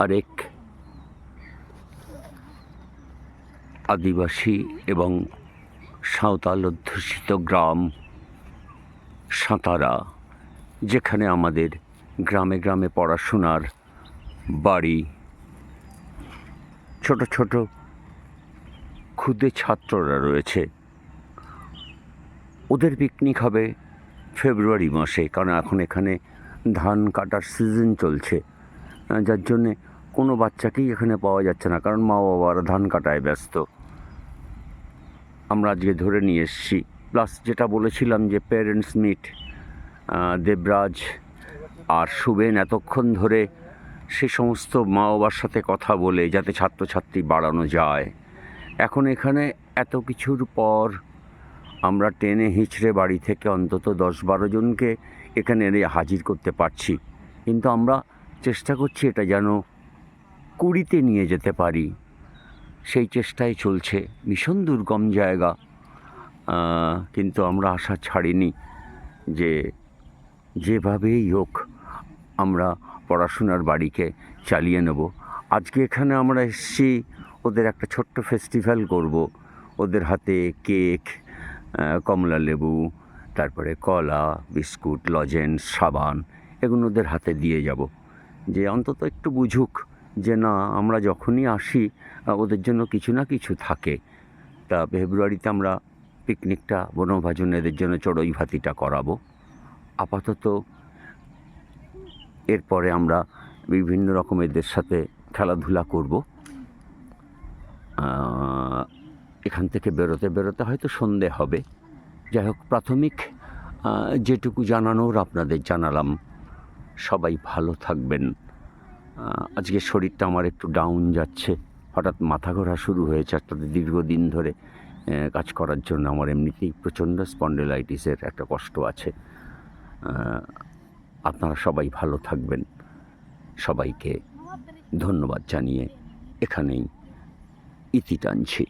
আরেক আদিবাসী এবং সাঁওতাল অধ্যুষিত গ্রাম সাঁতারা, যেখানে আমাদের গ্রামে গ্রামে পড়াশোনার বাড়ি, ছোট ছোট ক্ষুদে ছাত্ররা রয়েছে। ওদের পিকনিক হবে ফেব্রুয়ারি মাসে, কারণ এখন এখানে ধান কাটার সিজন চলছে, যার জন্যে কোনো বাচ্চাকেই এখানে পাওয়া যাচ্ছে না, কারণ মা বাবারা ধান কাটায় ব্যস্ত। আমরা আজকে ধরে নিয়ে এসেছি। প্লাস যেটা বলেছিলাম যে প্যারেন্টস মিট, দেবরাজ আর শুভেন এতক্ষণ ধরে সে সমস্ত মা বাবার সাথে কথা বলে যাতে ছাত্রছাত্রী বাড়ানো যায়। এখন এখানে এত কিছুর পর আমরা টেনে হিঁচড়ে বাড়ি থেকে অন্তত 10-12 জনকে এখানে এনে হাজির করতে পারছি, কিন্তু আমরা চেষ্টা করছি এটা যেন 20-তে নিয়ে যেতে পারি, সেই চেষ্টায় চলছে। ভীষণ দুর্গম জায়গা, কিন্তু আমরা আশা ছাড়িনি যে যেভাবেই হোক আমরা পড়াশোনার বাড়িকে চালিয়ে নেব। আজকে এখানে আমরা এসেছি ওদের একটা ছোট্ট ফেস্টিভ্যাল করব। ওদের হাতে কেক, কমলা লেবু, তারপরে কলা, বিস্কুট, লজেন্স, সাবান, এগুলো ওদের হাতে দিয়ে যাব, যে অন্তত একটু বুঝুক যে না, আমরা যখনই আসি ওদের জন্য কিছু না কিছু থাকে। তা ফেব্রুয়ারিতে আমরা পিকনিকটা, বনভোজন, এদের জন্য চড়ুই ভাতিটা করাবো। আপাতত এরপরে আমরা বিভিন্ন রকম এদের সাথে খেলাধুলা করব। এখান থেকে বেরোতে বেরোতে হয়তো সন্ধে হবে। যাই হোক, প্রাথমিক যেটুকু জানানোর আপনাদের জানালাম। সবাই ভালো থাকবেন। আজকে শরীরটা আমার একটু ডাউন যাচ্ছে, হঠাৎ মাথা ঘোরা শুরু হয়েছে একটা দীর্ঘদিন ধরে কাজ করার জন্য। আমার এমনিতেই প্রচণ্ড স্পন্ডিলাইটিসের একটা কষ্ট আছে। আপনারা সবাই ভালো থাকবেন। সবাইকে ধন্যবাদ জানিয়ে এখানেই ইতি টানছি।